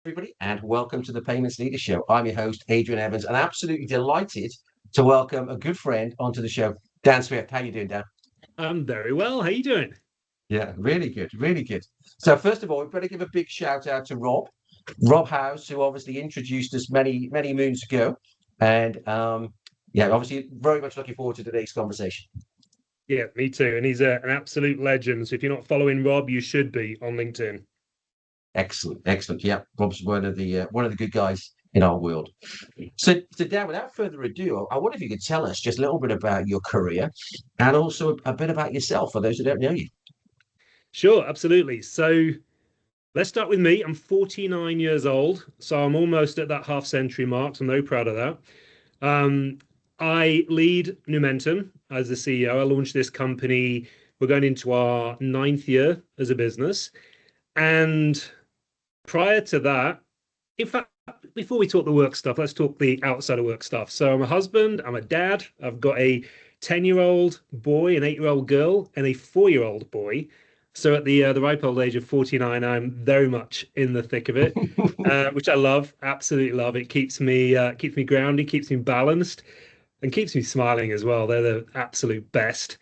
everybody, and welcome to the Payments Leader Show. I'm your host, Adrian Evans, and absolutely delighted to welcome a good friend onto the show, Dan Swift. How you doing, Dan? I'm very well. How you doing? Yeah, really good, really good. So first of all, we've got to give a big shout out to Rob House, who obviously introduced us many moons ago, and yeah, obviously very much looking forward to today's conversation. Yeah, me too. And he's an absolute legend. So if you're not following Rob, you should be on LinkedIn. Excellent, excellent. Yeah, Rob's one of the good guys in our world. So Dan, without further ado, I wonder if you could tell us just a little bit about your career and also a bit about yourself for those who don't know you. Sure, absolutely. So let's start with me. I'm 49 years old, so I'm almost at that half century mark. So I'm very proud of that. Um, I lead Numentum as the CEO. I launched this company. We're going into our ninth year as a business. And prior to that, in fact, before we talk the work stuff, let's talk the outside of work stuff. So I'm a husband, I'm a dad, I've got a 10-year-old boy, an 8-year-old girl, and a 4-year-old boy. So at the ripe old age of 49, I'm very much in the thick of it, which I love, absolutely love. It keeps me grounded, keeps me balanced, and keeps me smiling as well. They're the absolute best.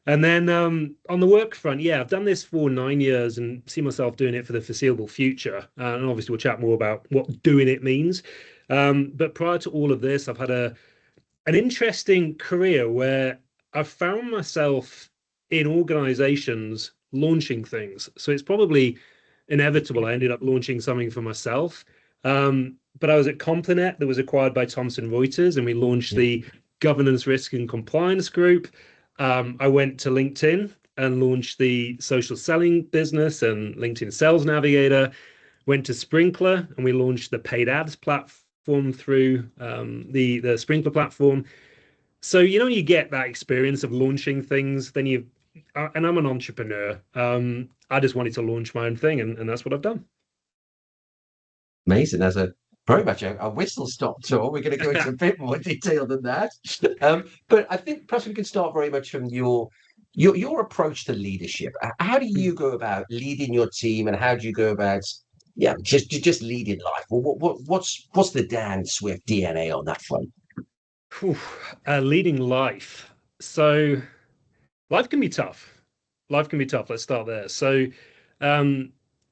And then on the work front, yeah, I've done this for 9 years and see myself doing it for the foreseeable future. And obviously, we'll chat more about what doing it means. But prior to all of this, I've had an interesting career where I've found myself in organizations launching things. So it's probably inevitable. I ended up launching something for myself. But I was at Complinet that was acquired by Thomson Reuters, and we launched Yeah. the governance, risk, and compliance group. I went to LinkedIn and launched the social selling business and LinkedIn Sales Navigator. Went to Sprinkler and we launched the paid ads platform through the Sprinkler platform. So you get that experience of launching things. Then and I'm an entrepreneur. I just wanted to launch my own thing, and that's what I've done. Amazing. There's a very much a whistle stop tour. We're going to go into a bit more detail than that. But I think perhaps we can start very much from your approach to leadership. How do you go about leading your team, and how do you go about just leading life? Well, what's the Dan Swift DNA on that front? Whew, leading life. So life can be tough. Life can be tough. Let's start there. So, um,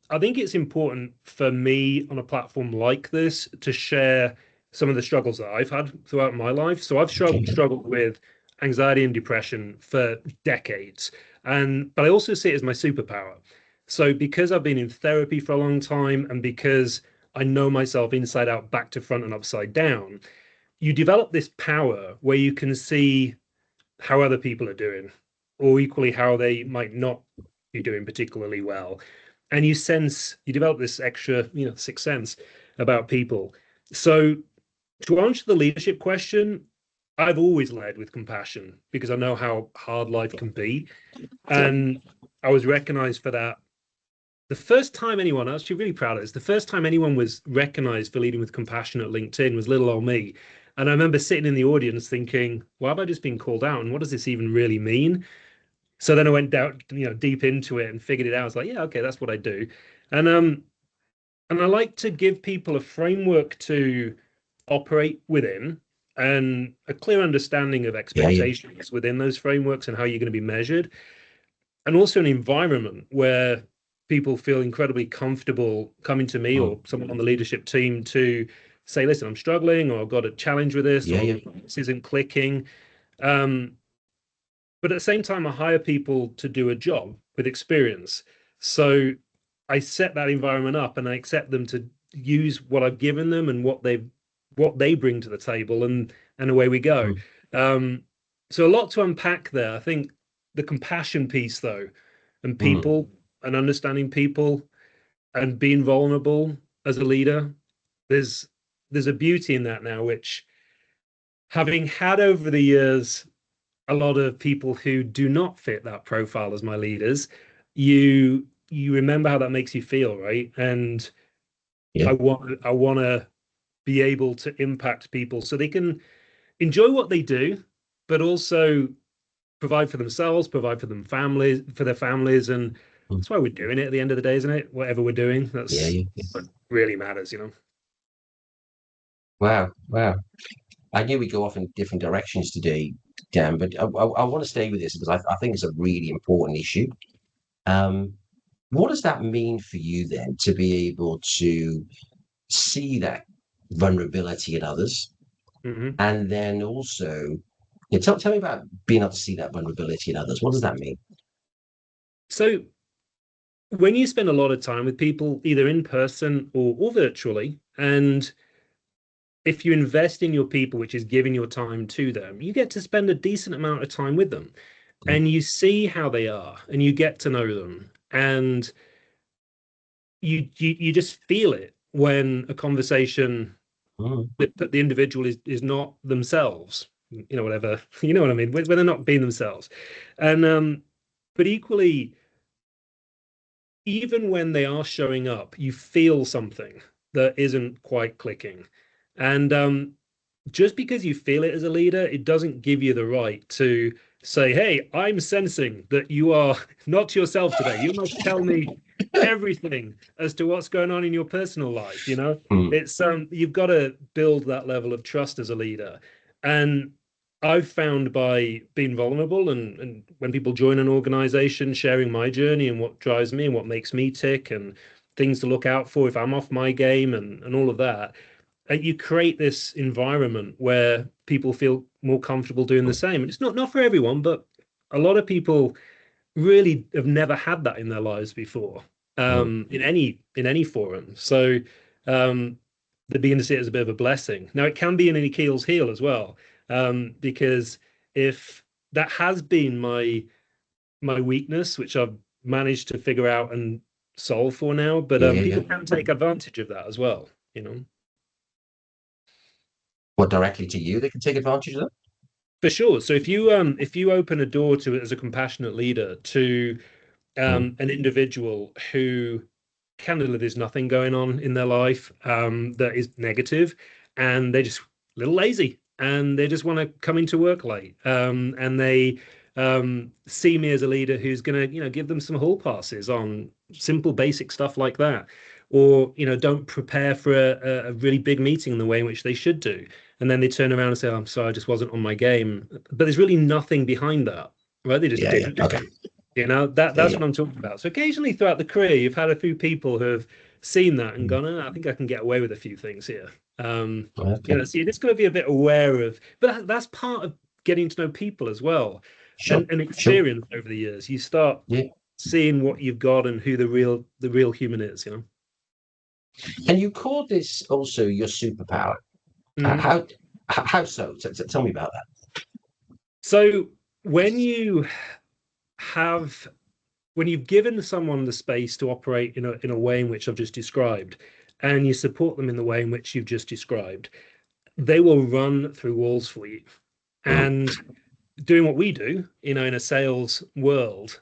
I think it's important for me on a platform like this to share some of the struggles that I've had throughout my life. So I've struggled with anxiety and depression for decades, and but I also see it as my superpower. So because I've been in therapy for a long time, and because I know myself inside out, back to front, and upside down, you develop this power where you can see how other people are doing, or equally how they might not be doing particularly well. And you develop this extra, sixth sense about people. So to answer the leadership question, I've always led with compassion because I know how hard life can be. And I was recognized for that. The first time anyone, I was actually really proud of this, the first time anyone was recognized for leading with compassion at LinkedIn was little old me. And I remember sitting in the audience thinking, why have I just been called out? And what does this even really mean? So then I went down, deep into it and figured it out. I was like, yeah, okay, that's what I do. And I like to give people a framework to operate within and a clear understanding of Yeah, yeah, expectations within those frameworks and how you're going to be measured, and also an environment where people feel incredibly comfortable coming to me mm, or someone on the leadership team to say, listen, I'm struggling, or I've got a challenge with this, yeah, or yeah. this isn't clicking. Um, but at the same time, I hire people to do a job with experience. So I set that environment up and I accept them to use what I've given them and what they bring to the table, and away we go. Mm, Um, so a lot to unpack there. I think the compassion piece though, and mm. people and understanding people and being vulnerable as a leader, there's there's a beauty in that now, which having had over the years a lot of people who do not fit that profile as my leaders, you remember how that makes you feel, right? And Yeah, I want to be able to impact people so they can enjoy what they do, but also provide for themselves, provide for their families, and Mm. That's why we're doing it at the end of the day, isn't it? Whatever we're doing, Yeah, that's yeah. what really matters, you know. Wow, wow. I knew we go off in different directions today, Dan, but I want to stay with this because I think it's a really important issue. Um, what does that mean for you then to be able to see that vulnerability in others? Hmm. And then also, yeah, tell me about being able to see that vulnerability in others. What does that mean? So when you spend a lot of time with people, either in person or virtually, and if you invest in your people, which is giving your time to them, you get to spend a decent amount of time with them, Mm, and you see how they are, and you get to know them, and you just feel it when a conversation mm, that the individual is not themselves, whatever, you know what I mean, when they're not being themselves. And but equally, even when they are showing up, you feel something that isn't quite clicking. And just because you feel it as a leader, it doesn't give you the right to say, hey, I'm sensing that you are not yourself today. You must tell me everything as to what's going on in your personal life. mm. It's you've got to build that level of trust as a leader. And I've found by being vulnerable and when people join an organization, sharing my journey and what drives me and what makes me tick and things to look out for if I'm off my game and all of that, you create this environment where people feel more comfortable doing the same. And it's not for everyone, but a lot of people really have never had that in their lives before, Mm. in any forum. So they begin to see it as a bit of a blessing. Now it can be an Achilles heel as well, because if that has been my weakness, which I've managed to figure out and solve for now, but Yeah, yeah, yeah. people can take advantage of that as well, you know. What, directly to you? They can take advantage of that? For sure. So if you open a door to it as a compassionate leader to Mm. an individual who candidly there's nothing going on in their life that is negative, and they're just a little lazy and they just want to come into work late, and they see me as a leader who's going to give them some hall passes on simple basic stuff like that, or don't prepare for a really big meeting in the way in which they should do, and then they turn around and say, "I'm sorry, I just wasn't on my game," but there's really nothing behind that, right? They just Yeah, yeah. didn't do Okay. it. That Yeah, that's yeah. what I'm talking about. So occasionally throughout the career, you've had a few people who have seen that and Mm. gone, "Oh, I think I can get away with a few things here." Okay. So you're just going to be a bit aware of, but that's part of getting to know people as well, Sure. and Sure. experience over the years. You start Yeah. seeing what you've got and who the real human is. And you call this also your superpower. Mhm. How how so? Tell me about that. So when you have when you've given someone the space to operate in a way in which I've just described, and you support them in the way in which you've just described, they will run through walls for you. Mm. And doing what we do, in a sales world,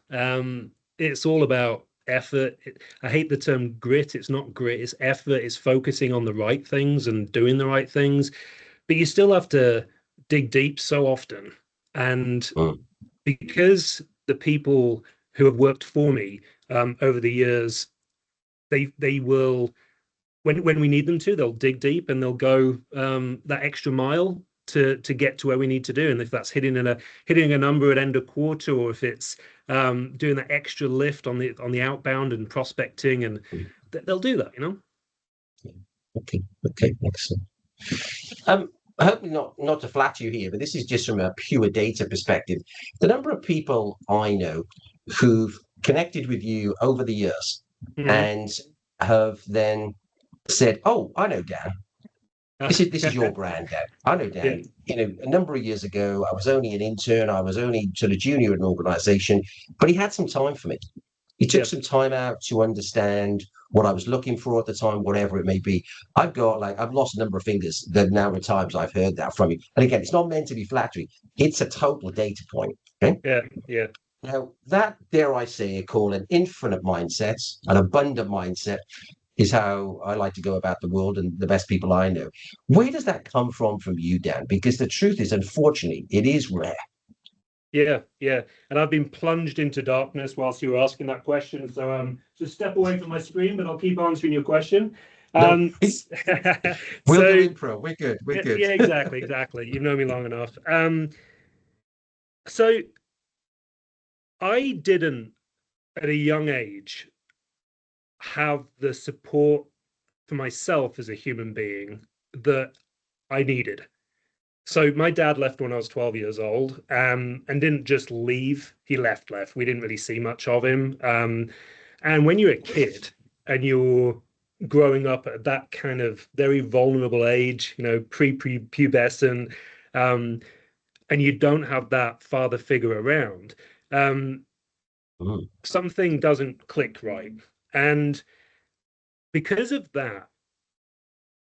it's all about effort. I hate the term grit. It's not grit, it's effort. It's focusing on the right things and doing the right things. But you still have to dig deep so often. And Mm. because the people who have worked for me over the years, they will, when we need them to, they'll dig deep and they'll go that extra mile to get to where we need to do. And if that's hitting a number at end of quarter, or if it's doing that extra lift on the outbound and prospecting, and Mm. they'll do that. Yeah. Okay. Okay. Excellent. Um, I hope not to flatter you here, but this is just from a pure data perspective. The number of people I know who've connected with you over the years Mhm. and have then said, "Oh, I know Dan. This is your brand, Dan. I know Yeah, Dan. A number of years ago, I was only an intern. I was only sort of junior in an organization, but he had some time for me. He took yeah, some time out to understand what I was looking for at the time, whatever it may be. I've lost a number of fingers the number of times I've heard that from you. And again, it's not meant to be flattery. It's a total data point. Okay. yeah, yeah. Now that, dare I say, call an infinite mindset, an abundant mindset, is how I like to go about the world and the best people I know. Where does that come from you, Dan? Because the truth is, unfortunately, it is rare. Yeah, yeah. And I've been plunged into darkness whilst you were asking that question. So just step away from my screen, but I'll keep answering your question. No, Um, we'll do so improv. We're good. We're good. yeah, exactly, exactly. You've known me long enough. So I didn't at a young age have the support for myself as a human being that I needed. So my dad left when I was 12 years old, and didn't just leave. He left. We didn't really see much of him. And when you're a kid and you're growing up at that kind of very vulnerable age, you know, pre-pubescent, um, and you don't have that father figure around, um, Mm, something doesn't click right. And because of that,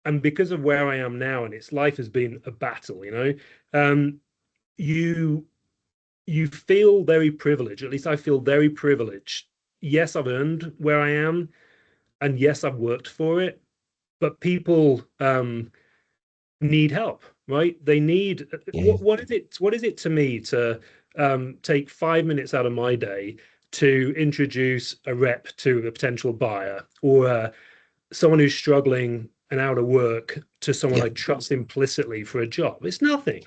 and because of where I am now, and its life has been a battle, you know, you you feel very privileged. At least I feel very privileged. Yes, I've earned where I am, and yes, I've worked for it. But people need help, right? They need yeah. what is it? What is it to me to take 5 minutes out of my day to introduce a rep to a potential buyer, or someone who's struggling and out of work to someone Yeah. I trust implicitly for a job? It's nothing.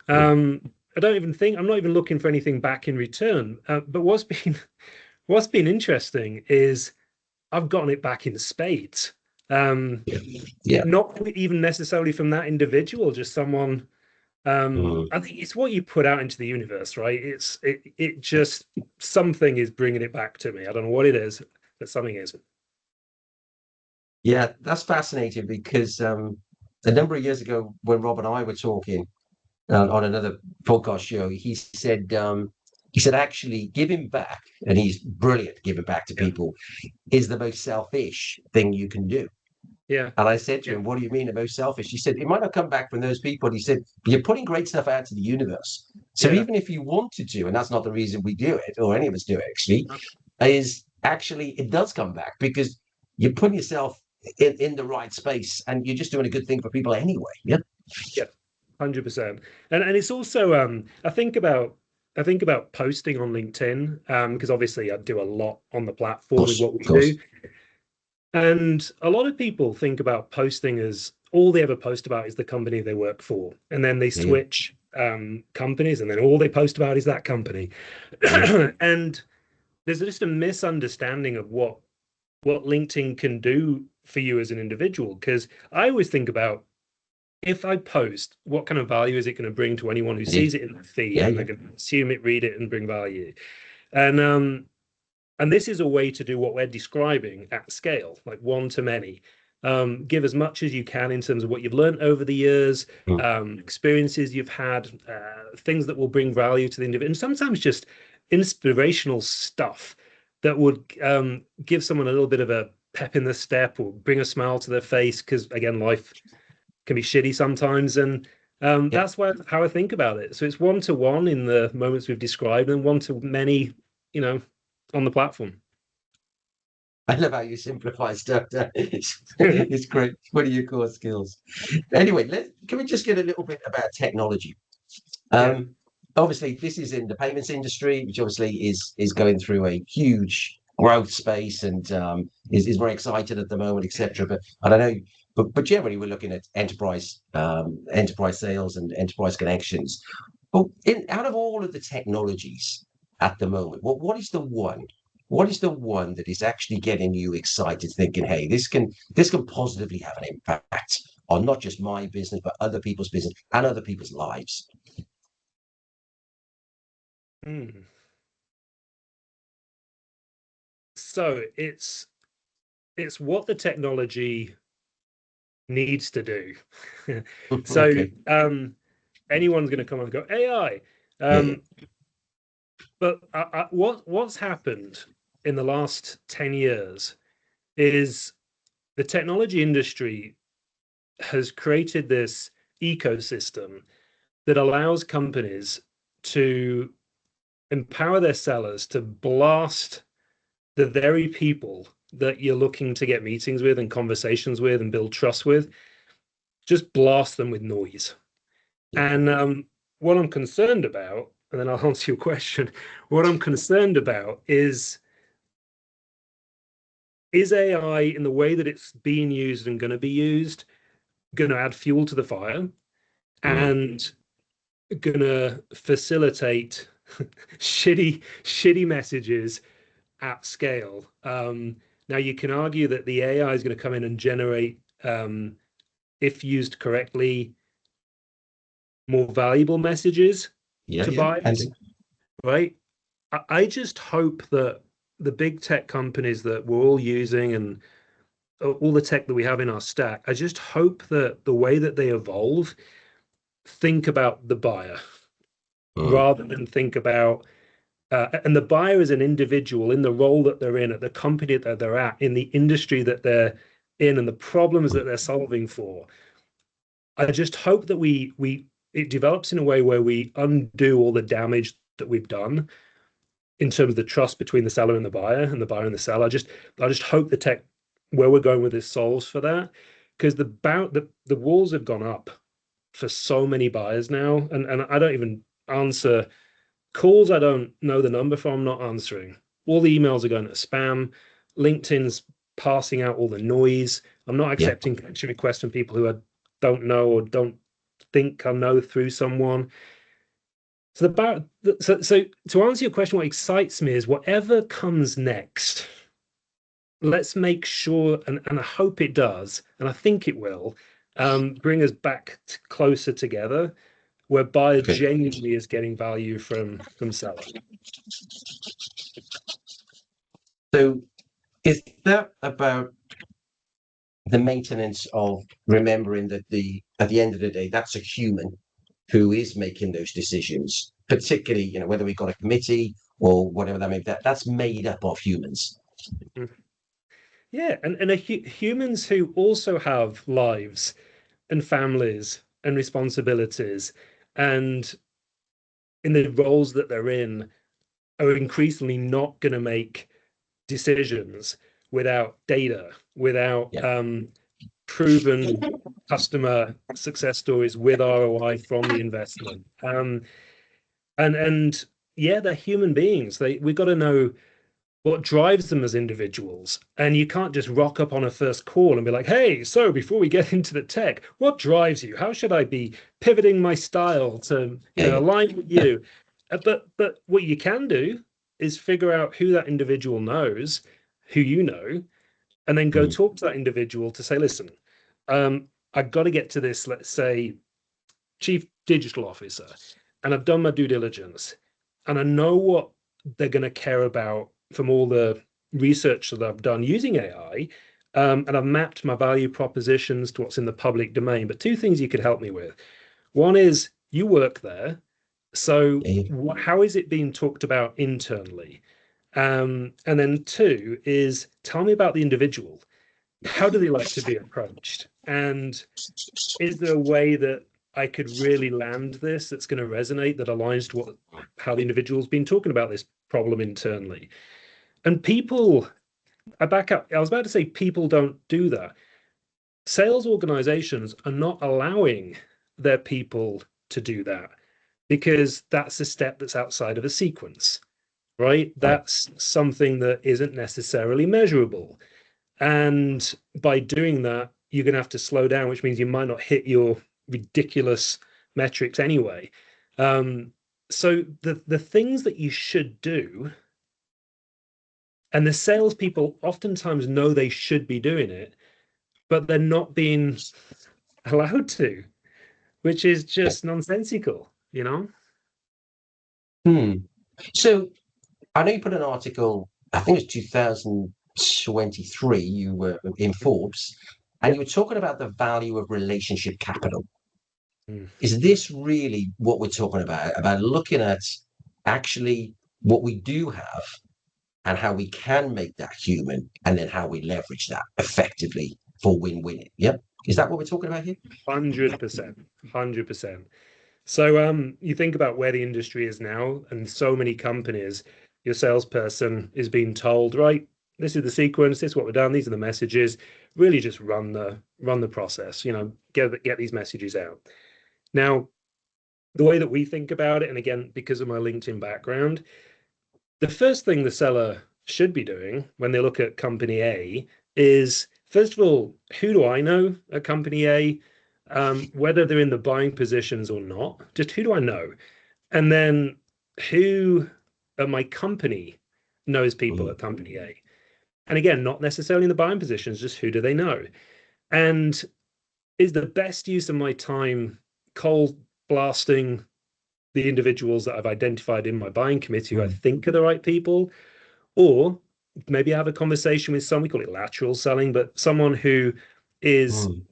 Mm. Um, I don't even think I'm not even looking for anything back in return. But what's been interesting is I've gotten it back in spades. Um, Yeah. Yeah. Not even necessarily from that individual, just someone. Mm. I think it's what you put out into the universe, right? It just something is bringing it back to me. I don't know what it is, but something is. Yeah, that's fascinating because a number of years ago, when Rob and I were talking on another podcast show, he said actually giving back, and he's brilliant at giving back to Yeah, people, is the most selfish thing you can do. yeah, And I said to yeah, him, "What do you mean the most selfish?" He said, "It might not come back from those people." He said, "But you're putting great stuff out to the universe. So yeah. even if you wanted to, and that's not the reason we do it, or any of us do it actually, is actually it does come back because you're putting yourself in the right space and you're just doing a good thing for people anyway." Yeah. Yeah, 100%. And it's also I think about posting on LinkedIn, because obviously I do a lot on the platform with what Of we course. do. And a lot of people think about posting as all they ever post about is the company they work for. And then they Yeah. switch companies, and then all they post about is that company. Yeah. And there's just a misunderstanding of what LinkedIn can do for you as an individual. Because I always think about, if I post, what kind of value is it going to bring to anyone who Yeah. sees it in the feed, Yeah. and Yeah. they're going to assume it, read it, and bring value? And this is a way to do what we're describing at scale, like one to many. Give as much as you can in terms of what you've learned over the years, Mm. experiences you've had, things that will bring value to the individual, and sometimes just inspirational stuff that would give someone a little bit of a pep in the step or bring a smile to their face. Because again, life can be shitty sometimes, and Yeah. that's how I think about it. So it's one to one in the moments we've described, and one to many, you know, on the platform. I love how you simplify stuff. It's great. What are your core skills? Anyway, can we just get a little bit about technology? Yeah, Um, Obviously, this is in the payments industry, which obviously is going through a huge growth space and is very excited at the moment, etc. But I don't know, but generally, we're looking at enterprise sales and enterprise connections. But out of all of the technologies at the moment, what is the one? What is the one that is actually getting you excited, thinking, "Hey, this can positively have an impact on not just my business, but other people's business and other people's lives?" mm. So it's what the technology needs to do. So Okay. anyone's going to come and go AI. Yeah, yeah, Um, but what's happened in the last 10 years is the technology industry has created this ecosystem that allows companies to empower their sellers to blast the very people that you're looking to get meetings with and conversations with and build trust with, just blast them with noise. yeah. And what I'm concerned about and then I'll answer your question. What I'm concerned about is AI in the way that it's being used and going to be used going to add fuel to the fire Mm. and going to facilitate shitty messages at scale. Now you can argue that the AI is going to come in and generate, if used correctly, more valuable messages Yeah, to yeah, and buyers, right? I just hope that the big tech companies that we're all using and all the tech that we have in our stack, I just hope that the way that they evolve, think about the buyer mm. rather than think about and the buyer is an individual in the role that they're in, at the company that they're at, in the industry that they're in, and the problems that they're solving for. I just hope that we it develops in a way where we undo all the damage that we've done in terms of the trust between the seller and the buyer and the seller. I just hope the tech where we're going with this solves for that, because the walls have gone up for so many buyers now, and I don't even answer calls I don't know the number for. I'm not answering. All the emails are going to spam. LinkedIn's passing out all the noise. I'm not Yeah. accepting connection requests from people who I don't know or don't think I know through someone. So to answer your question, what excites me is whatever comes next. Let's make sure, and I hope it does, and I think it will, bring us back closer together, where buyer Okay. genuinely is getting value from seller. So is that about the maintenance of remembering that at the end of the day, that's a human who is making those decisions, particularly, whether we've got a committee or whatever that may be, that's made up of humans. Yeah, and humans who also have lives and families and responsibilities, and in the roles that they're in, are increasingly not going to make decisions without data, without Yeah. proven customer success stories with ROI from the investment. And yeah, they're human beings. We've got to know what drives them as individuals. And you can't just rock up on a first call and be like, hey, so before we get into the tech, what drives you? How should I be pivoting my style to, Yeah, yeah. align with you? But what you can do is figure out who that individual knows, who you know, and then go Mm. talk to that individual to say, listen, I've got to get to this, let's say, chief digital officer, and I've done my due diligence, and I know what they're going to care about from all the research that I've done using AI, and I've mapped my value propositions to what's in the public domain. But two things you could help me with. One is you work there, so Yeah, yeah. how is it being talked about internally? And then two is tell me about the individual. How do they like to be approached? And is there a way that I could really land this that's going to resonate, that aligns to how the individual's been talking about this problem internally? And people, I back up. I was about to say people don't do that. Sales organizations are not allowing their people to do that because that's a step that's outside of a sequence, right? Right. That's something that isn't necessarily measurable. And by doing that, you're going to have to slow down, which means you might not hit your ridiculous metrics anyway. So the things that you should do, and the salespeople oftentimes know they should be doing it, but they're not being allowed to, which is Yeah. just nonsensical, you know? Hmm. So I know you put an article, I think it's 2023, you were in Forbes, and Yeah. you were talking about the value of relationship capital. Mm. Is this really what we're talking about? About looking at actually what we do have and how we can make that human, and then how we leverage that effectively for win-win. Yep. Is that what we're talking about here? 100%. 100%. So you think about where the industry is now, and so many companies, your salesperson is being told, right, this is the sequence, this is what we've done, these are the messages. Really just run the process, get these messages out. Now, the way that we think about it, and again, because of my LinkedIn background, the first thing the seller should be doing when they look at company A is, first of all, who do I know at company A? Whether they're in the buying positions or not, just who do I know? And then who at my company knows people Mm, at company A? And again, not necessarily in the buying positions, just who do they know? And is the best use of my time cold blasting the individuals that I've identified in my buying committee who I mm, think are the right people? Or maybe have a conversation with someone, we call it lateral selling, but someone who is mm,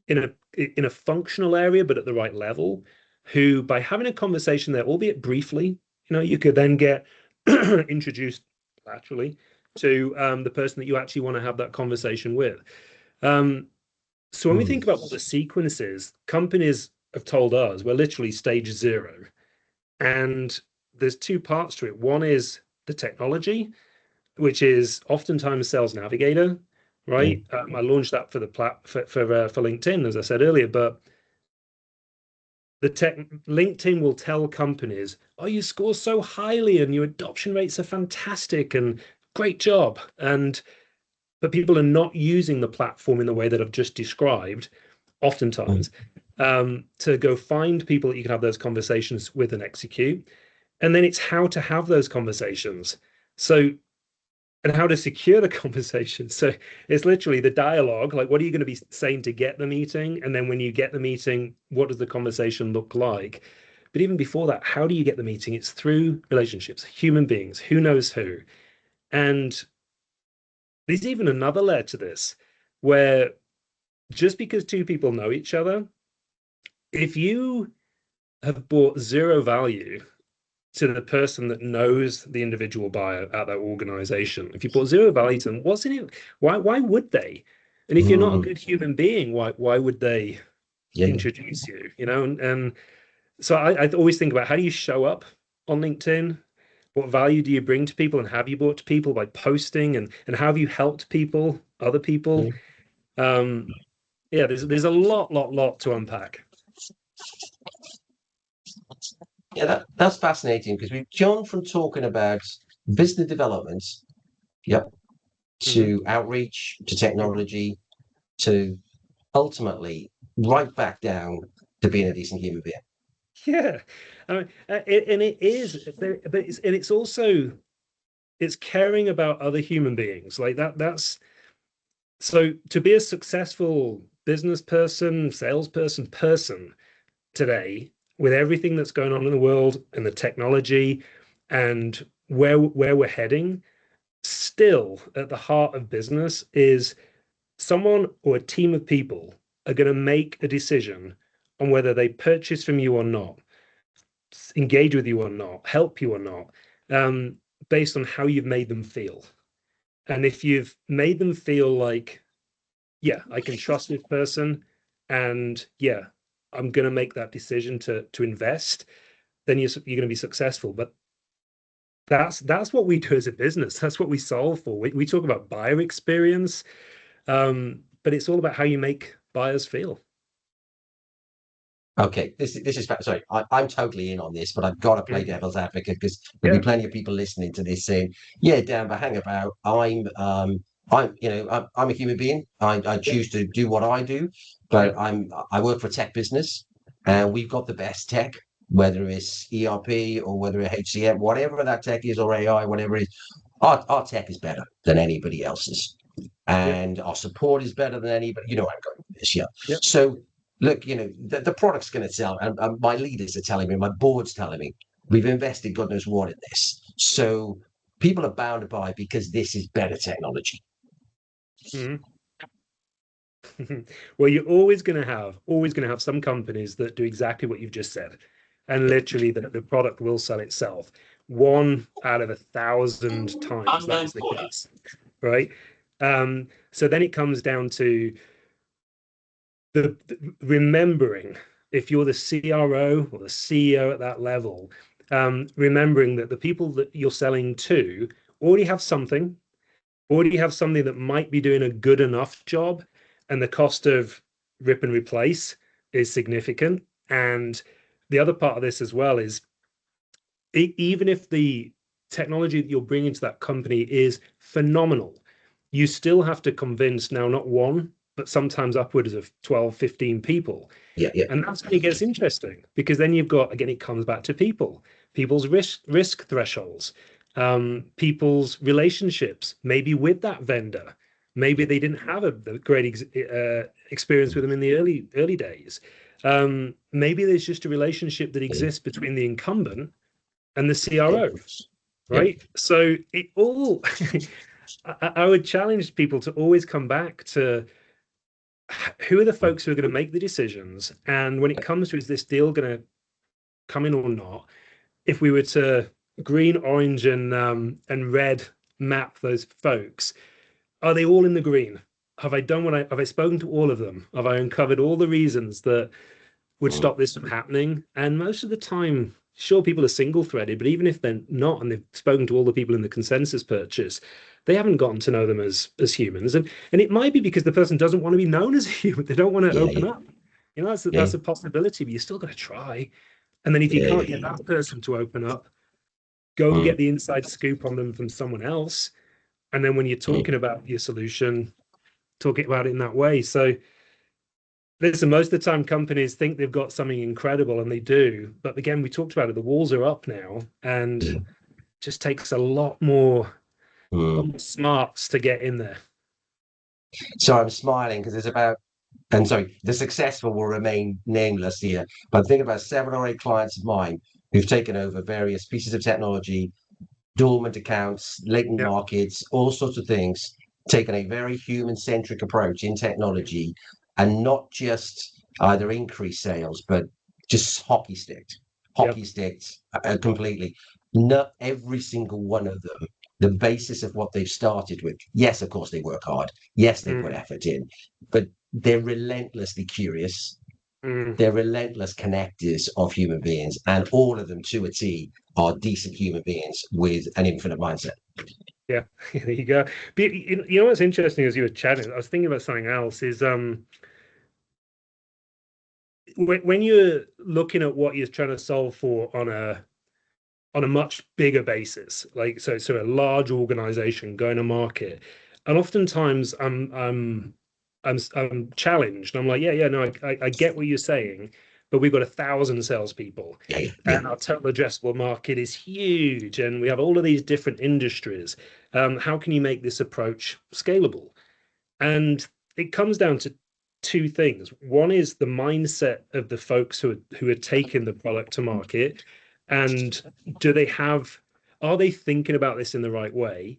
in a functional area, but at the right level, who by having a conversation there, albeit briefly, you could then get introduced laterally to the person that you actually want to have that conversation with. Um, so when we mm, think about what the sequence is, companies have told us we're literally stage zero. And there's two parts to it. One is the technology, which is oftentimes Sales Navigator, mm, right? I launched that for the for LinkedIn, as I said earlier, but the tech LinkedIn will tell companies, "Oh, you score so highly, and your adoption rates are fantastic, and great job." But people are not using the platform in the way that I've just described, mm. oftentimes, to go find people that you can have those conversations with and execute. And then it's how to have those conversations. So and how to secure the conversation. So it's literally the dialogue, like what are you going to be saying to get the meeting? And then when you get the meeting, what does the conversation look like? But even before that, how do you get the meeting? It's through relationships, human beings, who knows who. And there's even another layer to this where just because two people know each other, if you have brought zero value to the person that knows the individual buyer at that organization. If you put zero value to them, what's in it? Why would they? And if you're not a Mm. good human being, why would they Yeah, yeah. introduce you? And so I always think about how do you show up on LinkedIn? What value do you bring to people, and have you brought to people by posting, and how have you helped people, other people? Mm. Um, yeah, there's a lot to unpack. Yeah, that's fascinating because we've gone from talking about business development, yep, Mhm. to outreach, to technology, to ultimately right back down to being a decent human being. Yeah, I mean, and it is, but it's also it's caring about other human beings like that. That's so to be a successful business person, salesperson, person today, with everything that's going on in the world and the technology and where we're heading, still at the heart of business is someone or a team of people are going to make a decision on whether they purchase from you or not, engage with you or not, help you or not, um, based on how you've made them feel. And if you've made them feel like, yeah, I can trust this person, and yeah, I'm going to make that decision to invest, then you're going to be successful. But that's what we do as a business. That's what we solve for. We talk about buyer experience, but it's all about how you make buyers feel. Okay, this is sorry. I'm totally in on this, but I've got to play Mhm. devil's advocate because there'll be Yeah. plenty of people listening to this saying, "Yeah, Dan, but hang about. I'm a human being. I Yeah. choose to do what I do, Yeah. but I work for a tech business, and we've got the best tech, whether it's ERP or whether it's HCM, whatever that tech is, or AI, whatever it is. Our tech is better than anybody else's, Yeah. and our support is better than anybody. You know, I'm going with this, yeah. Yeah. So look, the product's going to sell, and my leaders are telling me, my board's telling me, we've invested God knows what in this. So people are bound to buy because this is better technology. Mhm. Well, you're always going to have some companies that do exactly what you've just said, and literally the product will sell itself. One out of 1,000 times that is the case, right? So then it comes down to the remembering, if you're the CRO or the CEO at that level, remembering that the people that you're selling to already have something, already have something that might be doing a good enough job, and the cost of rip and replace is significant. And the other part of this as well is even if the technology that you're bringing to that company is phenomenal, you still have to convince now not one, but sometimes upwards of 12, 15 people. Yeah, yeah. And that's when it gets interesting, because then you've got, again, it comes back to people's risk thresholds, people's relationships, maybe with that vendor. Maybe they didn't have a great experience with them in the early days. Maybe there's just a relationship that exists between the incumbent and the CRO, right? Yep. So it all, I would challenge people to always come back to who are the folks who are going to make the decisions, and when it comes to is this deal going to come in or not, if we were to green, orange, and red map those folks, are they all in the green? Have I spoken to all of them? Have I uncovered all the reasons that would stop this from happening? And most of the time, sure, people are single threaded, but even if they're not, and they've spoken to all the people in the consensus purchase, they haven't gotten to know them as humans. And it might be because the person doesn't want to be known as a human. They don't want to open up. You know, that's a possibility, but you still got to try. And then if you can't get that person to open up, go and get the inside scoop on them from someone else. And then when you're talking about your solution, talking about it in that way. So listen, most of the time companies think they've got something incredible, and they do. But again, we talked about it, the walls are up now, and it just takes a lot more smarts to get in there. So I'm smiling because and sorry, the successful will remain nameless here, but I'm thinking about 7 or 8 clients of mine who've taken over various pieces of technology, dormant accounts, latent markets, all sorts of things, taken a very human-centric approach in technology, and not just either increase sales, but just hockey sticked completely. Not every single one of them, the basis of what they've started with. Yes, of course they work hard. Yes, they put effort in, but they're relentlessly curious. They're relentless connectors of human beings, and all of them to a T are decent human beings with an infinite mindset. Yeah, there you go. But you know what's interesting as you were chatting, I was thinking about something else, is when you're looking at what you're trying to solve for on a much bigger basis, like so a large organization going to market, and oftentimes I'm challenged. I'm like, no, I get what you're saying, but we've got 1,000 salespeople, and our total addressable market is huge, and we have all of these different industries. How can you make this approach scalable? And it comes down to two things. One is the mindset of the folks who are taking the product to market, and are they thinking about this in the right way?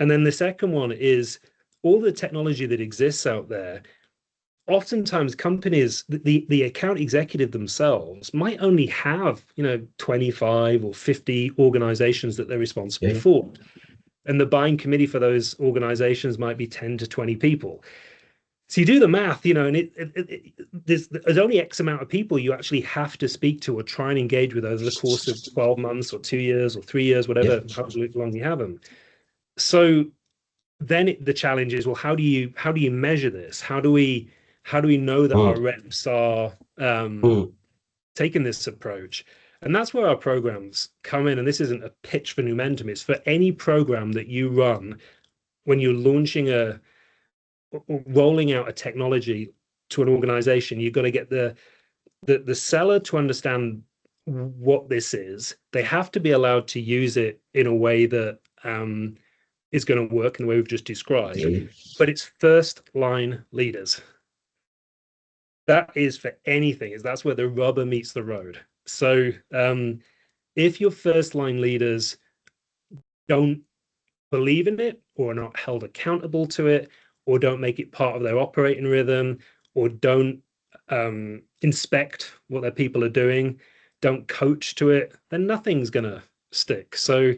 And then the second one is all the technology that exists out there. Oftentimes companies, the account executive themselves might only have 25 or 50 organizations that they're responsible for, and the buying committee for those organizations might be 10 to 20 people. So you do the math, and there's only X amount of people you actually have to speak to or try and engage with over the course of 12 months or 2 years or 3 years, whatever, however long you have them. So then the challenge is, well, how do you measure this? How do we know that our reps are taking this approach? And that's where our programs come in. And this isn't a pitch for Numentum. It's for any program that you run when you're rolling out a technology to an organization. You've got to get the seller to understand what this is. They have to be allowed to use it in a way that is going to work in the way we've just described. But it's first line leaders. That is for anything. That's where the rubber meets the road. So if your first line leaders don't believe in it, or are not held accountable to it, or don't make it part of their operating rhythm, or don't inspect what their people are doing, don't coach to it, then nothing's going to stick. So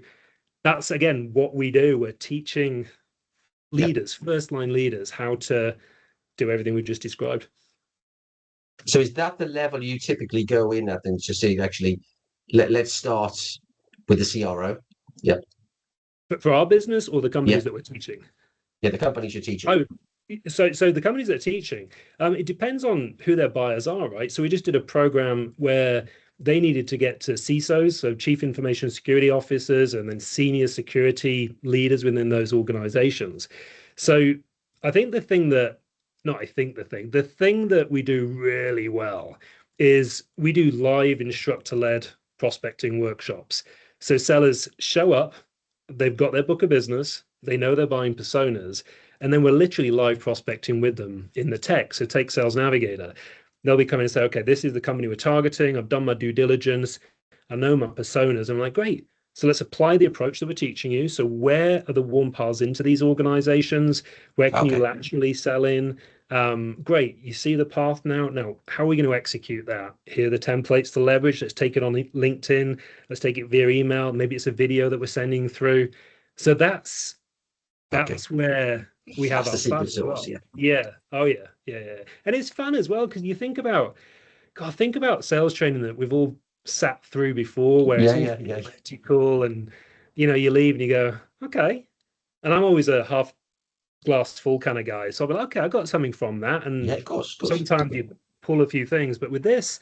that's, again, what we do. We're teaching leaders, first line leaders, how to do everything we've just described. So is that the level you typically go in at, and just say, actually, let's start with the CRO? Yeah. But for our business or the companies that we're teaching? Yeah, the companies you're teaching. Oh, so the companies that are teaching, it depends on who their buyers are, right? So we just did a program where they needed to get to CISOs, so chief information security officers, and then senior security leaders within those organizations. So I think the thing that, not I think the thing that we do really well is we do live instructor-led prospecting workshops. So sellers show up, they've got their book of business, they know they're buying personas, and then we're literally live prospecting with them in the tech. So take Sales Navigator. They'll be coming and say, okay, this is the company we're targeting. I've done my due diligence. I know my personas. I'm like, great. So let's apply the approach that we're teaching you. So where are the warm paths into these organizations? Where can you actually sell in? Great. You see the path now. Now, how are we going to execute that? Here are the templates to leverage. Let's take it on LinkedIn. Let's take it via email. Maybe it's a video that we're sending through. So that's where we have our fun as well. Yeah. Oh yeah. Yeah. And it's fun as well because you think about sales training that we've all sat through before, where it's theoretical, and you leave and you go, okay. And I'm always a half glass full kind of guy, so I'll be like, okay, I got something from that. And of course. Sometimes you pull a few things, but with this,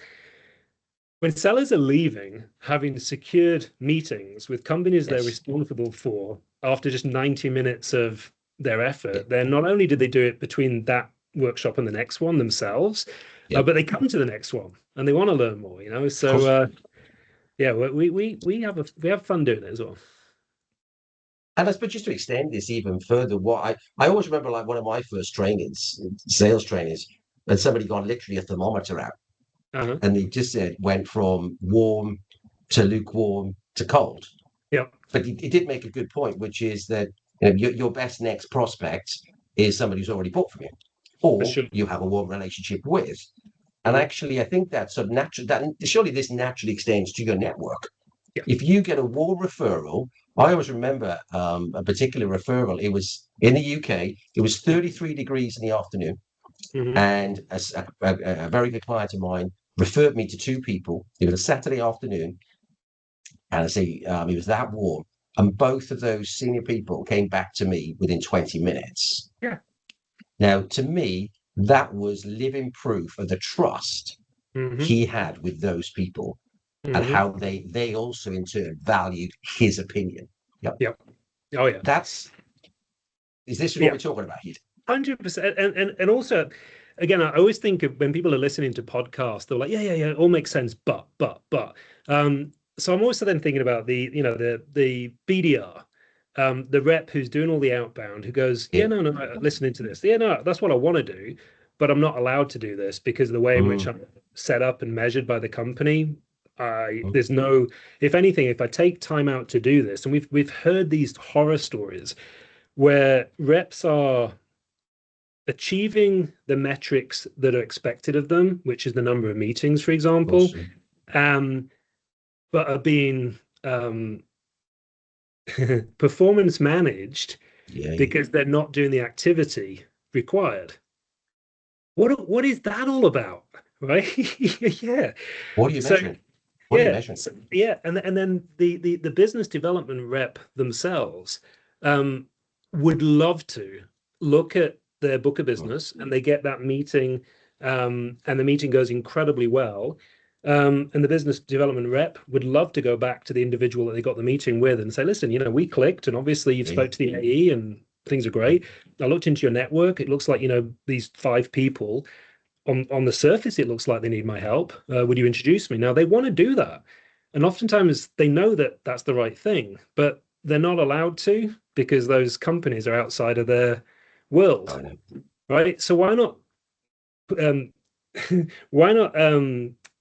when sellers are leaving, having secured meetings with companies they're responsible for after just 90 minutes of their effort, then not only did they do it between that workshop and the next one themselves, but they come to the next one and they want to learn more. So we have fun doing it as well. And I suppose just to extend this even further, what I always remember, like one of my first trainings, sales trainings, and somebody got literally a thermometer out. And they just said went from warm to lukewarm to cold. Yeah. But he did make a good point, which is that your best next prospect is somebody who's already bought from you, or you have a warm relationship with. And actually, I think that's sort of natural. That surely this naturally extends to your network. Yeah. If you get a warm referral, I always remember a particular referral. It was in the UK. It was 33 degrees in the afternoon. And a very good client of mine referred me to two people. It was a Saturday afternoon, and I say it was that warm, and both of those senior people came back to me within 20 minutes. Yeah. Now, to me, that was living proof of the trust he had with those people, and how they also in turn valued his opinion. Yep. Oh yeah. Is this what we're talking about here? 100%. And also, again, I always think of when people are listening to podcasts, they're like, yeah, it all makes sense, but. So I'm also then thinking about the BDR, the rep who's doing all the outbound, who goes, no, listening to this. Yeah, no, that's what I want to do, but I'm not allowed to do this because of the way in which I'm set up and measured by the company. There's no, if anything, if I take time out to do this, and we've heard these horror stories where reps are achieving the metrics that are expected of them, which is the number of meetings, for example, but are being performance managed because they're not doing the activity required. What is that all about, right? Yeah. What are you measuring? And then the business development rep themselves would love to look at their book of business, and they get that meeting, and the meeting goes incredibly well. And the business development rep would love to go back to the individual that they got the meeting with and say, listen, we clicked, and obviously you've spoke to the AE and things are great. I looked into your network. It looks like, these 5 people on the surface, it looks like they need my help. Would you introduce me? Now they want to do that. And oftentimes they know that that's the right thing, but they're not allowed to because those companies are outside of their world, right? So why not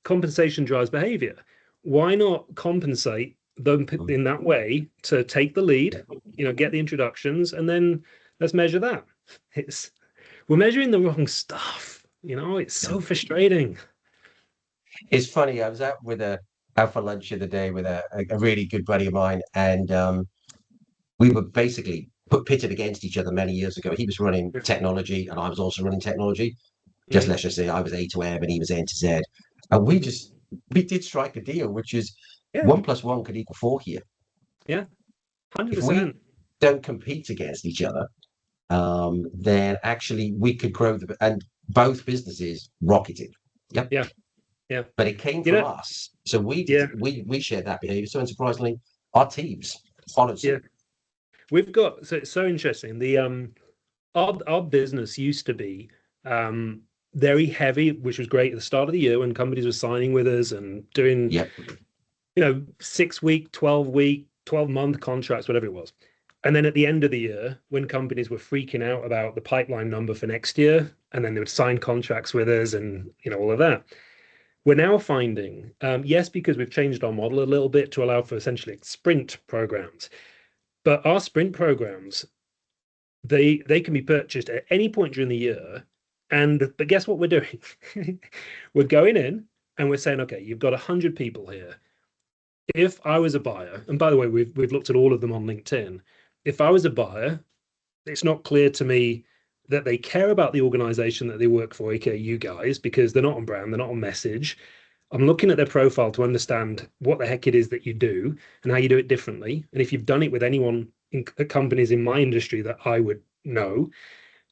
compensation drives behavior? Why not compensate them in that way to take the lead, get the introductions, and then let's measure that. We're measuring the wrong stuff. It's so frustrating. It's funny. I was out for lunch the other day with a really good buddy of mine, and we were basically pitted against each other many years ago. He was running technology, and I was also running technology. Let's just say I was A to M and he was N to Z. And we did strike a deal, which is 1 + 1 could equal 4 here. Yeah, 100%. If we don't compete against each other, then actually we could grow and both businesses rocketed. Yeah. Yeah. but it came You from know, us. So we did yeah, we shared that behavior. So unsurprisingly, our teams followed yeah. suit. We've got so it's so interesting. The our business used to be um very heavy, which was great at the start of the year when companies were signing with us and doing, Yep. 6-week, 12-week, 12-month contracts, whatever it was. And then at the end of the year, when companies were freaking out about the pipeline number for next year, and then they would sign contracts with us and all of that. We're now finding, yes, because we've changed our model a little bit to allow for essentially sprint programs, but our sprint programs, they can be purchased at any point during the year. And but guess what we're doing? We're going in and we're saying, okay, you've got 100 people here. If I was a buyer, and by the way, we've looked at all of them on LinkedIn. If I was a buyer, it's not clear to me that they care about the organization that they work for, aka you guys, because they're not on brand, they're not on message. I'm looking at their profile to understand what the heck it is that you do and how you do it differently. And if you've done it with anyone in companies in my industry that I would know,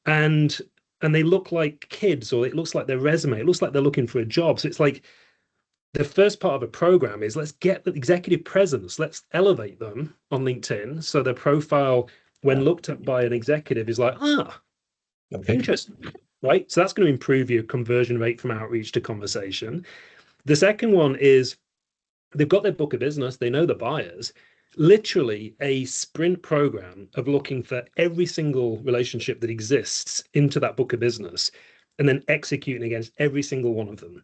and they look like kids, or it looks like their resume, it looks like they're looking for a job. So it's like the first part of a program is let's get the executive presence, let's elevate them on LinkedIn so their profile, when looked at by an executive, is like, Okay. interesting, right? So that's going to improve your conversion rate from outreach to conversation. The second one is they've got their book of business, they know the buyers, literally a sprint program of looking for every single relationship that exists into that book of business and then executing against every single one of them.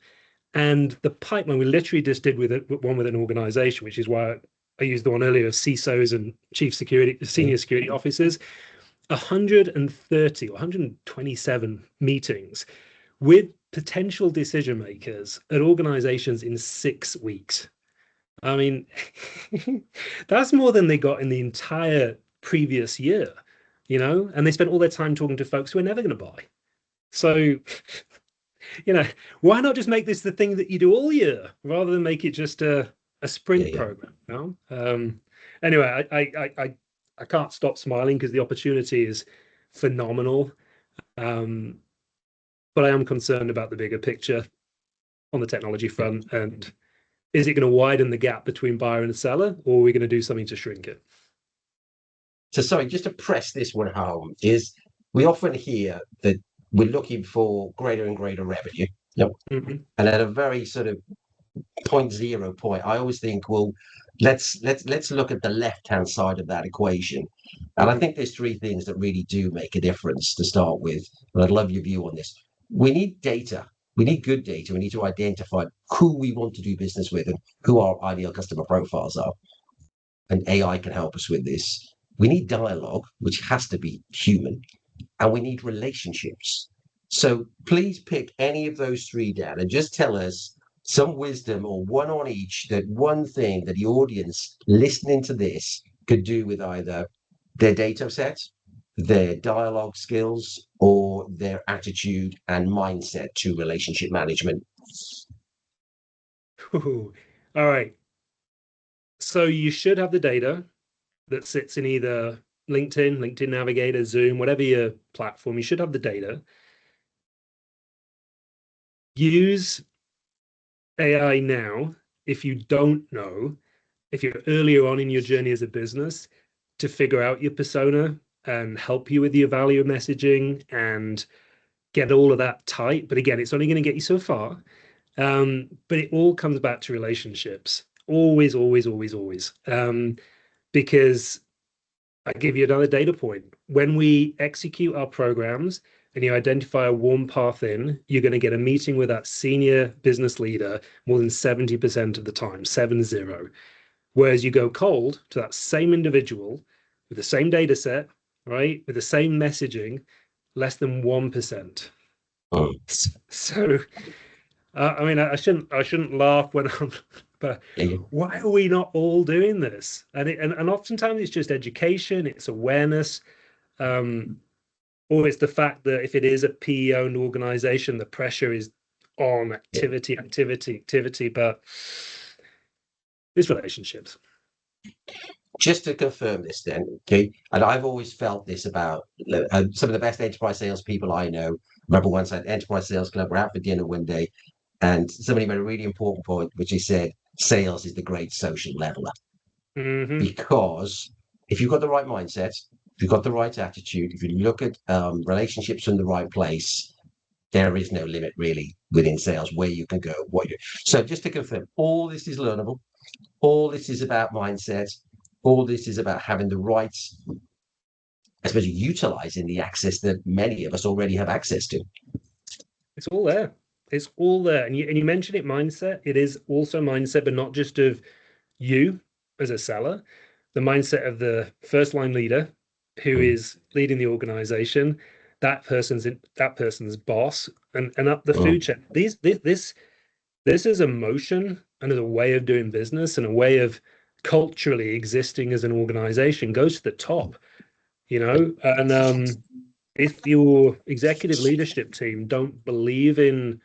And the pipeline we literally just did with one with an organization, which is why I used the one earlier of CISOs and senior security officers, 130 or 127 meetings with potential decision makers at organizations in 6 weeks. I mean, that's more than they got in the entire previous year, and they spent all their time talking to folks who are never going to buy. So, why not just make this the thing that you do all year rather than make it just a Yeah, sprint yeah. program? Anyway, I can't stop smiling because the opportunity is phenomenal. Um, but I am concerned about the bigger picture on the technology front. And is it going to widen the gap between buyer and seller, or are we going to do something to shrink it? So sorry, just to press this one home, is we often hear that we're looking for greater and greater revenue. Yep. Mhm. And at a very sort of point zero point, I always think, well, let's look at the left-hand side of that equation. And I Mhm. think there's three things that really do make a difference to start with. And I'd love your view on this. We need data. We need good data. We need to identify who we want to do business with and who our ideal customer profiles are. And AI can help us with this. We need dialogue, which has to be human, and we need relationships. So please pick any of those three down and just tell us some wisdom or one on each, that one thing that the audience listening to this could do with either their data set, their dialogue skills, or their attitude and mindset to relationship management. Ooh. All right. So you should have the data that sits in either LinkedIn Navigator, Zoom, whatever your platform. You should have the data. Use AI now if you don't know, if you're earlier on in your journey as a business, to figure out your persona and help you with your value messaging and get all of that tight. But again, it's only going to get you so far. But it all comes back to relationships. Always, always, always, always. Because I give you another data point. When we execute our programs and you identify a warm path in, you're going to get a meeting with that senior business leader more than 70% of the time, 7-0. Whereas you go cold to that same individual with the same data set, right, with the same messaging, less than 1%. Mm. So, I shouldn't laugh when I'm, but Yeah, why are we not all doing this? And oftentimes it's just education, it's awareness, um, or it's the fact that if it is a PE-owned organization, the pressure is on yeah. activity, activity, activity. But it's relationships. Just to confirm this, then, okay, and I've always felt this about some of the best enterprise salespeople I know. Remember once at Enterprise Sales Club, we're out for dinner one day, And somebody made a really important point, which he said, sales is the great social leveler. Hmm. Because if you've got the right mindset, if you've got the right attitude, if you look at relationships from the right place, there is no limit really within sales where you can go. So just to confirm, all this is learnable. All this is about mindset. All this is about having the right, especially utilizing the access that many of us already have access to. It's all there. It's all there. And you mentioned it, mindset. It is also mindset, but not just of you as a seller, the mindset of the first line leader who Mm. is leading the organization, that person's boss, and up the Mm. food chain. This is a motion and as a way of doing business and a way of culturally existing as an organization goes to the top, and if your executive leadership team don't believe in,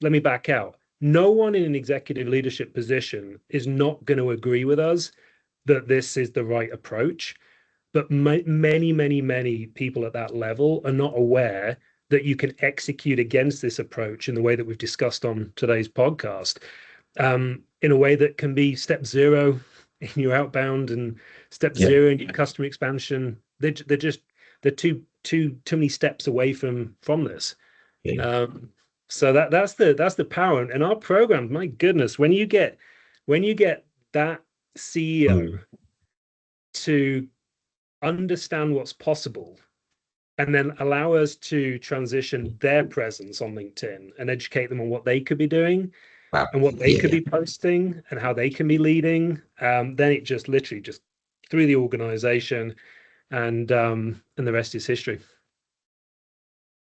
let me back out. No one in an executive leadership position is not going to agree with us that this is the right approach. But many, many, many people at that level are not aware that you can execute against this approach in the way that we've discussed on today's podcast, in a way that can be step zero in your outbound and step Yeah. zero in your customer expansion. They're too many steps away from this. Yeah. So that's the power. And our program, my goodness, when you get that CEO Mm. to understand what's possible and then allow us to transition their presence on LinkedIn and educate them on what they could be doing Wow. and what they Yeah. could Yeah. be posting and how they can be leading, then it just literally just through the organization, and the rest is history.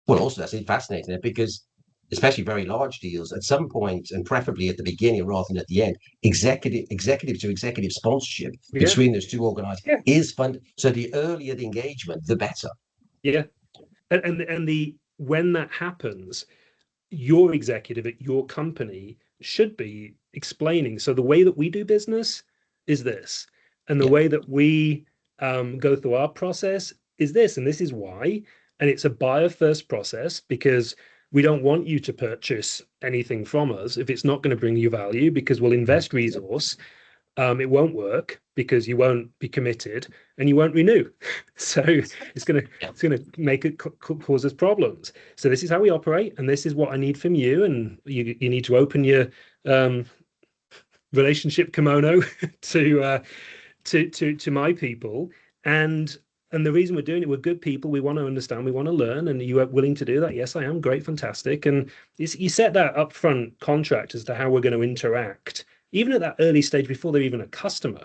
Well, also that's fascinating because especially very large deals at some point, and preferably at the beginning rather than at the end, executive to executive sponsorship Yeah, between those two organized yeah, is fun. So the earlier the engagement, the better. yeah. And the when that happens, your executive at your company should be explaining. So the way that we do business is this, and the Yeah. way that we go through our process is this, and this is why. And it's a buyer first process because we don't want you to purchase anything from us if it's not going to bring you value, because we'll invest resource. It won't work because you won't be committed and you won't renew. So it's gonna Yeah. it's gonna make it cause us problems. So this is how we operate, and this is what I need from you. And you need to open your um, relationship kimono to my people. And the reason we're doing it, we're good people. We want to understand. We want to learn. And you are willing to do that? Yes, I am. Great, fantastic. And you set that upfront contract as to how we're going to interact, even at that early stage before they're even a customer.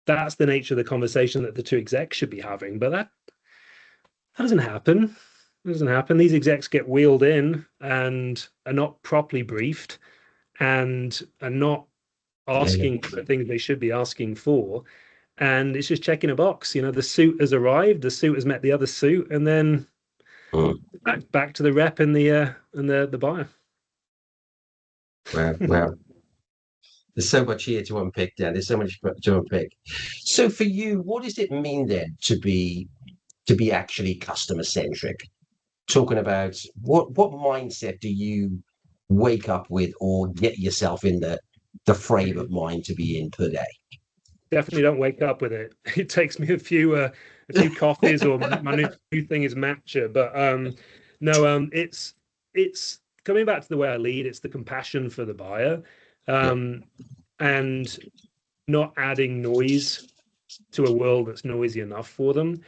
That's the nature of the conversation that the two execs should be having. But that doesn't happen. It doesn't happen. These execs get wheeled in and are not properly briefed and are not Yeah. Yeah. asking for the things they should be asking for. And it's just checking a box. The suit has arrived, the suit has met the other suit, and then Mm. back to the rep and the buyer. Wow. Wow. There's so much here to unpick, Dan. There's so much to unpick. So for you, what does it mean then to be actually customer centric? Talking about what mindset do you wake up with or get yourself in the frame of mind to be in per day? Definitely don't wake up with it. It takes me a few coffees, or my new thing is matcha. But no, it's coming back to the way I lead. It's the compassion for the buyer, Yeah. um, and not adding noise to a world that's noisy enough for them.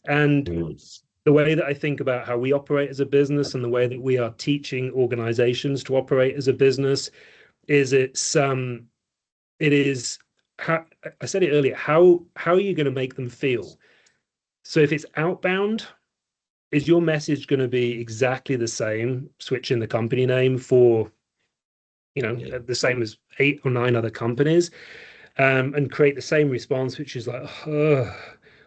And Mm. the way that I think about how we operate as a business and the way that we are teaching organizations to operate as a business is it is how I said it earlier, how are you going to make them feel? So if it's outbound, is your message going to be exactly the same, switching the company name for, Yeah. the same as 8 or 9 other companies, and create the same response, which is like, "Ugh,"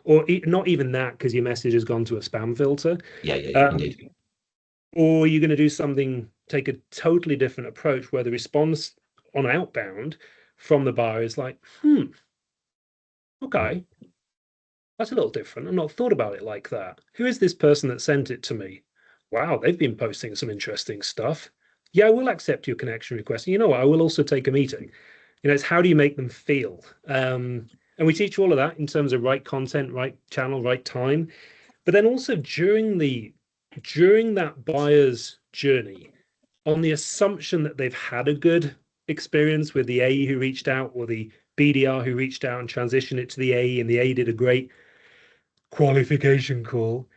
or not even that, because your message has gone to a spam filter. Yeah. Yeah. Yeah. Um, Indeed. or you're going to do something, take a totally different approach where the response on outbound from the buyer is like, Mm. okay, that's a little different. I've not thought about it like that. Who is this person that sent it to me? Wow, they've been posting some interesting stuff. yeah, I will accept your connection request. And you know what? I will also take a meeting. It's how do you make them feel? And we teach all of that in terms of right content, right channel, right time. But then also during that buyer's journey, on the assumption that they've had a good experience with the AE who reached out or the BDR who reached out and transitioned it to the AE, and the AE did a great qualification call.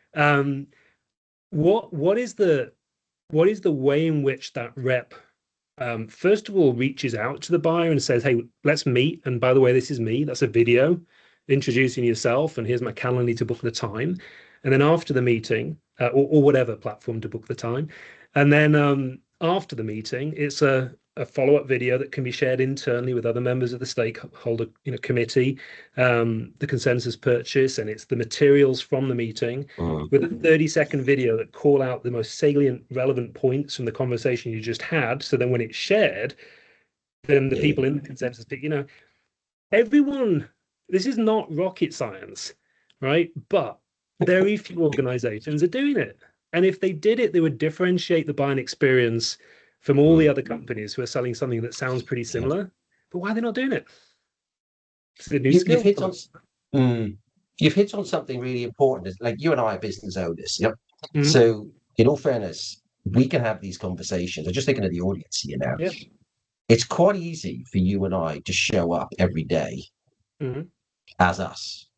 What is the way in which that rep first of all reaches out to the buyer and says, hey, let's meet, and by the way, this is me, that's a video introducing yourself, and here's my calendar to book the time. And then after the meeting, or whatever platform to book the time, and then after the meeting, it's a follow-up video that can be shared internally with other members of the stakeholder committee, the consensus purchase, and it's the materials from the meeting with a 30-second video that call out the most salient, relevant points from the conversation you just had. So then when it's shared, then the people in the consensus pick, everyone, this is not rocket science, right? But very few organizations are doing it. And if they did it, they would differentiate the buying experience from all the other companies who are selling something that sounds pretty similar. But why are they not doing it? It's a new skill. You've hit on something really important. Like you and I are business owners. Yep. Mhm. So, in all fairness, we can have these conversations. I'm just thinking of the audience here now. Yeah. It's quite easy for you and I to show up every day Mhm. as us.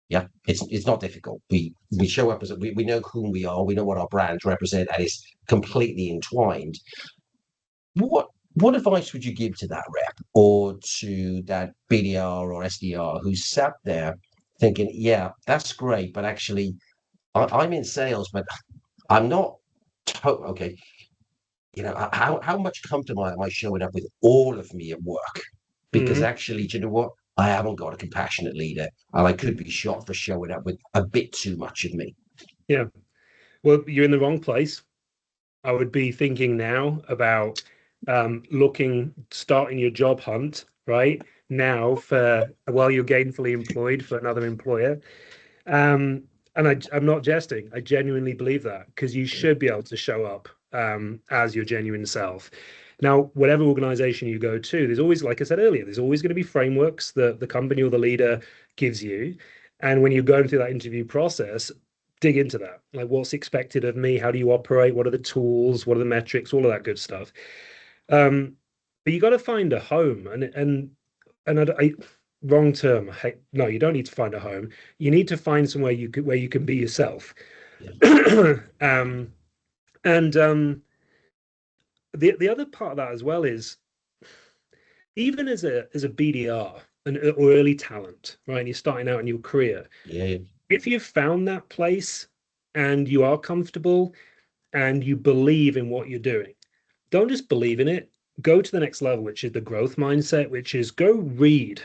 Yeah, it's not difficult. We show up as we know whom we are. We know what our brands represent, and it's completely entwined. What advice would you give to that rep or to that BDR or SDR who sat there thinking, yeah, that's great, but actually I'm in sales, but I'm not okay. How much comfortable am I showing up with all of me at work? Because Mhm. actually, do you know what? I haven't got a compassionate leader, and I could be shot for showing up with a bit too much of me. Yeah. Well, you're in the wrong place. I would be thinking now about starting your job hunt right now for while you're gainfully employed for another employer. Um, and I'm not jesting. I genuinely believe that because you should be able to show up as your genuine self. Now, whatever organization you go to, there's always, like I said earlier, there's always going to be frameworks that the company or the leader gives you. And when you're going through that interview process, dig into that. Like, what's expected of me? How do you operate? What are the tools? What are the metrics? All of that good stuff. Um, but you got to find a home, and wrong term. No, you don't need to find a home. You need to find somewhere where you can be yourself. Yeah. um, and the other part of that as well is even as a BDR or early talent, right? And you're starting out in your career. Yeah. If you've found that place and you are comfortable and you believe in what you're doing, don't just believe in it. Go to the next level, which is the growth mindset, which is go read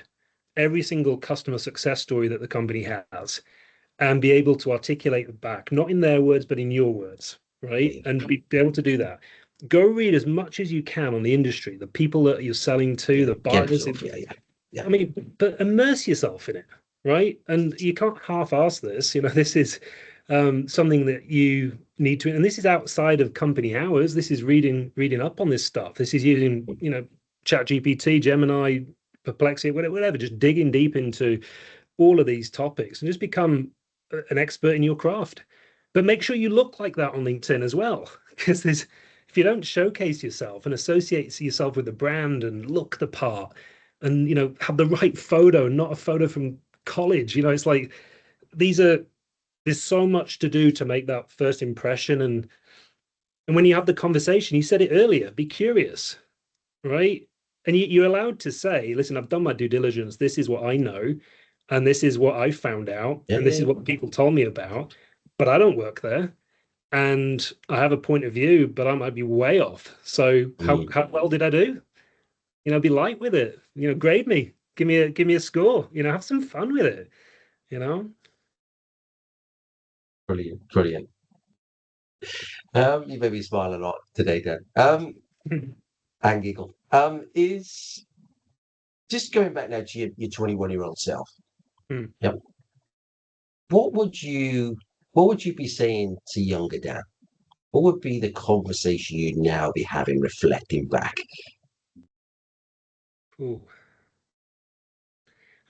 every single customer success story that the company has and be able to articulate it back, not in their words, but in your words, right? Yeah. And be able to do that. Go read as much as you can on the industry, the people that you're selling to, Yeah. the Get buyers. absorbed. Yeah. Yeah. I mean, but immerse yourself in it, right? And you can't half-ass this. This is something that you need to, and this is outside of company hours. This is reading up on this stuff. This is using, Chat GPT, Gemini, Perplexity, whatever, just digging deep into all of these topics and just become an expert in your craft. But make sure you look like that on LinkedIn as well, because if you don't showcase yourself and associate yourself with the brand and look the part and have the right photo, not a photo from college, it's like there's so much to do to make that first impression. And when you have the conversation, you said it earlier, be curious, right? And you're allowed to say, listen, I've done my due diligence. This is what I know. And this is what I found out. Yeah. And this Yeah. is what people told me about. But I don't work there. And I have a point of view, but I might be way off. So how well did I do? Be light with it. Grade me. Give me a score. Have some fun with it. You know? Brilliant. Brilliant. You made me smile a lot today, Dan. And giggle. Is just going back now to your 21-year-old self. Hmm. Yep. What would you be saying to younger Dan? what would be the conversation you'd now be having reflecting back? Ooh.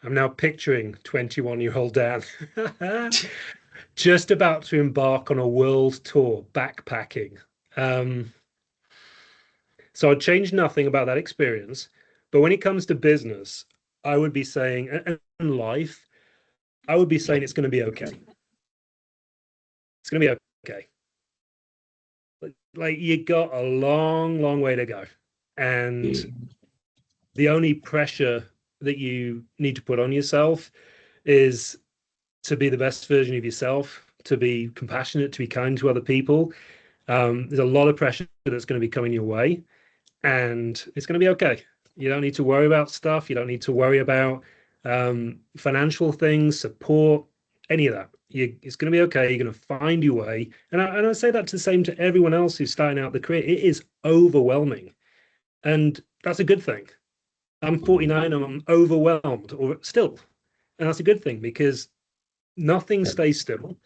I'm now picturing 21-year-old Dan just about to embark on a world tour backpacking. Um, so I'd change nothing about that experience. But when it comes to business, I would be saying, and life, I would be saying it's going to be okay. It's going to be okay. Like you got a long, long way to go. And Mm. the only pressure that you need to put on yourself is to be the best version of yourself, to be compassionate, to be kind to other people. There's a lot of pressure that's going to be coming your way, and it's going to be okay. You don't need to worry about stuff. You don't need to worry about financial things, support, any of that. It's going to be okay. You're going to find your way. And I say that the same to everyone else who's starting out the career. It is overwhelming, and that's a good thing. I'm 49 and I'm overwhelmed, or still, and that's a good thing because nothing stays still.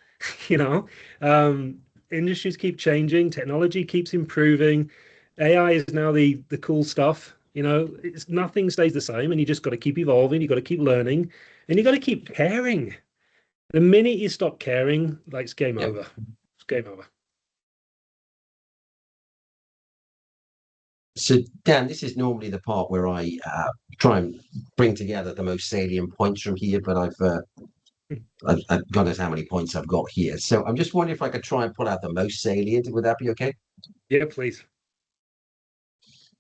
you know, um, industries keep changing, technology keeps improving. AI is now the cool stuff. It's nothing stays the same, and you just got to keep evolving. You got to keep learning, and you got to keep caring. The minute you stop caring, like it's game Yeah. over. It's game over. So, Dan, this is normally the part where I try and bring together the most salient points from here, but I've God knows how many points I've got here. So I'm just wondering if I could try and pull out the most salient. Would that be okay? Yeah, please.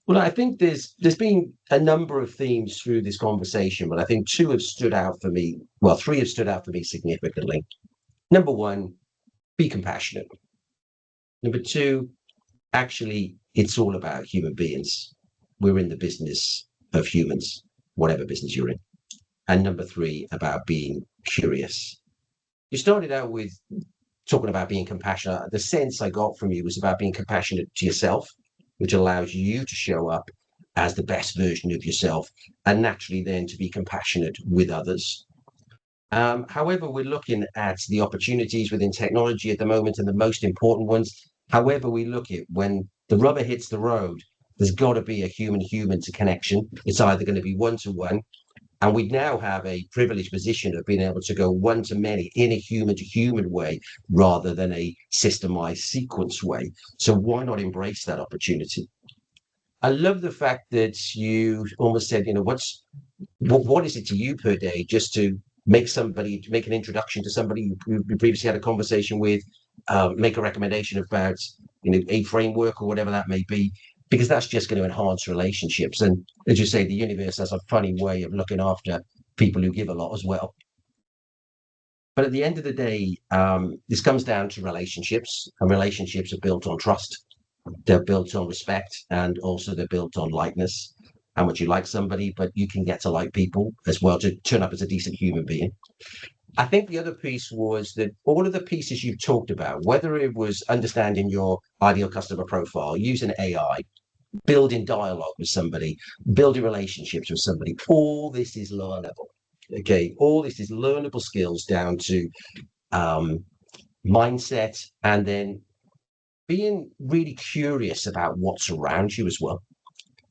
Well, I think there's been a number of themes through this conversation, but I think two have stood out for me. Well, three have stood out for me significantly. Number one, be compassionate. Number two, actually, it's all about human beings. We're in the business of humans, whatever business you're in. And number three, about being curious. You started out with talking about being compassionate. The sense I got from you was about being compassionate to yourself, which allows you to show up as the best version of yourself and naturally then to be compassionate with others. However, we're looking at the opportunities within technology at the moment and the most important ones. However, we look at when the rubber hits the road, there's got to be a human to connection. It's either going to be one to one, and we now have a privileged position of being able to go one to many in a human to human way rather than a systemized sequence way. So why not embrace that opportunity? I love the fact that you almost said, what is it to you per day just to make an introduction to somebody you previously had a conversation with, make a recommendation about a framework or whatever that may be, because that's just going to enhance relationships. And as you say, the universe has a funny way of looking after people who give a lot as well. But at the end of the day, this comes down to relationships, and relationships are built on trust. They're built on respect, and also they're built on likeness. How much you like somebody, but you can get to like people as well to turn up as a decent human being. I think the other piece was that all of the pieces you've talked about, whether it was understanding your ideal customer profile, using AI, building dialogue with somebody, building relationships with somebody, all this is learnable. Okay, all this is learnable skills down to um, mindset and then being really curious about what's around you as well.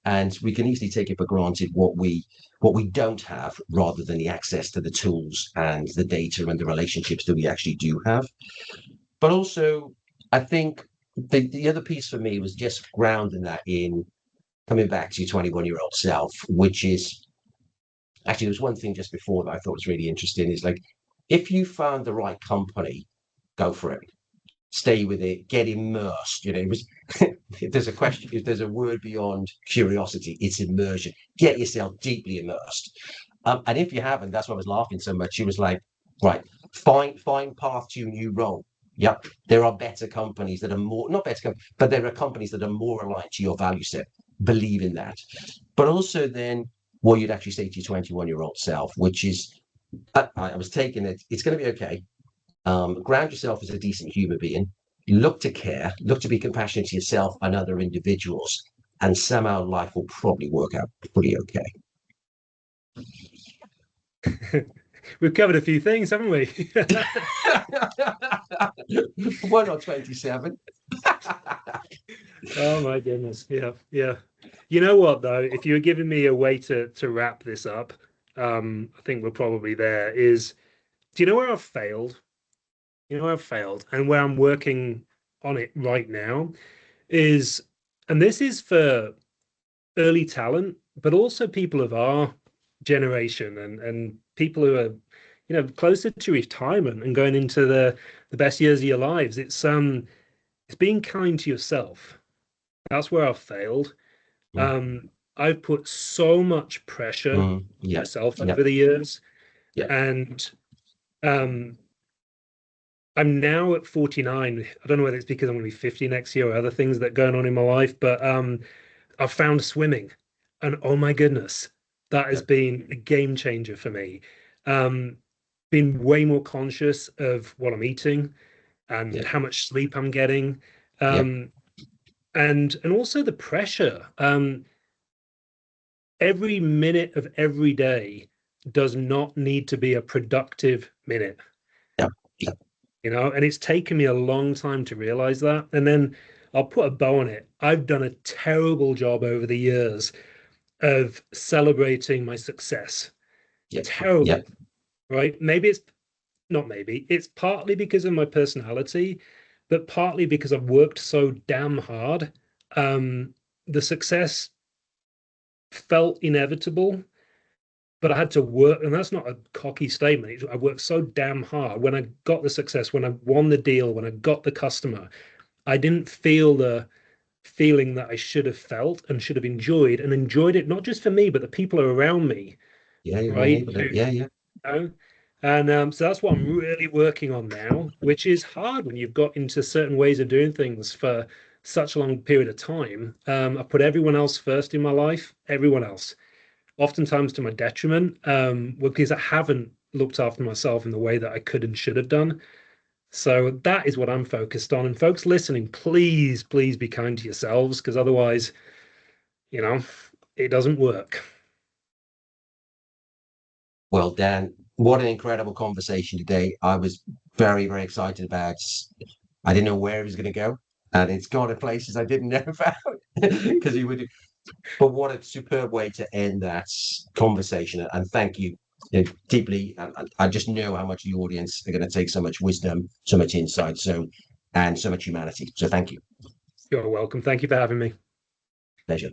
And we can easily take it for granted what we don't have rather than the access to the tools and the data and the relationships that we actually do have. But also, I think the other piece for me was just grounding that in coming back to your 21-year-old self, which is actually, there was one thing just before that I thought was really interesting is like, if you found the right company, go for it, stay with it, get immersed. It was, if there's a question, if there's a word beyond curiosity, it's immersion. Get yourself deeply immersed. And if you haven't, that's why I was laughing so much. She was like, right, find path to your new role. Yep. There are better companies that are more, not better, but there are companies that are more aligned to your value set. Believe in that. But also then what you'd actually say to your 21-year-old self, which is, I was taking it, it's going to be okay. Ground yourself as a decent human being. Look to care, look to be compassionate to yourself and other individuals, and somehow life will probably work out pretty okay. We've covered a few things, haven't we? Why not 27? Oh my goodness. Yeah, yeah. You know what though? If you were giving me a way to wrap this up, I think we're probably there. Do you know where I've failed? You know where I've failed and where I'm working on it right now is, and this is for early talent, but also people of our generation and people who are, closer to retirement and going into the best years of your lives. It's being kind to yourself. That's where I've failed. Mm, Um, I've put so much pressure on yeah, myself yeah, over the years, yeah, and um, I'm now at 49. I don't know whether it's because I'm going to be 50 next year or other things that are going on in my life, but I've found swimming, and oh my goodness, that has yeah, been a game changer for me. Um, been way more conscious of what I'm eating and yeah, how much sleep I'm getting, yeah, um, and also the pressure. Every minute of every day does not need to be a productive minute, yeah, yeah, and it's taken me a long time to realize that. And then I'll put a bow on it. I've done a terrible job over the years of celebrating my success. yeah, yeah, Terrible, right? Maybe it's not maybe, it's partly because of my personality, but partly because I've worked so damn hard. Um, the success felt inevitable, but I had to work, and that's not a cocky statement. I worked so damn hard. When I got the success, when I won the deal, when I got the customer, I didn't feel the feeling that I should have felt and should have enjoyed, and enjoyed it not just for me, but the people around me, yeah, you've been right? able to, yeah, yeah. Know? And so that's what I'm really working on now, which is hard when you've got into certain ways of doing things for such a long period of time. I put everyone else first in my life, everyone else, oftentimes to my detriment, because I haven't looked after myself in the way that I could and should have done. So that is what I'm focused on. And folks listening, please, please be kind to yourselves, because otherwise, you know, it doesn't work. Well, Dan, what an incredible conversation today. I was very, very excited about. I didn't know where it was going to go, and it's gone to places I didn't know about because he would. But what a superb way to end that conversation. And thank you, deeply. I just know how much the audience are going to take so much wisdom, so much insight, and so much humanity. So thank you. You're welcome. Thank you for having me. Pleasure.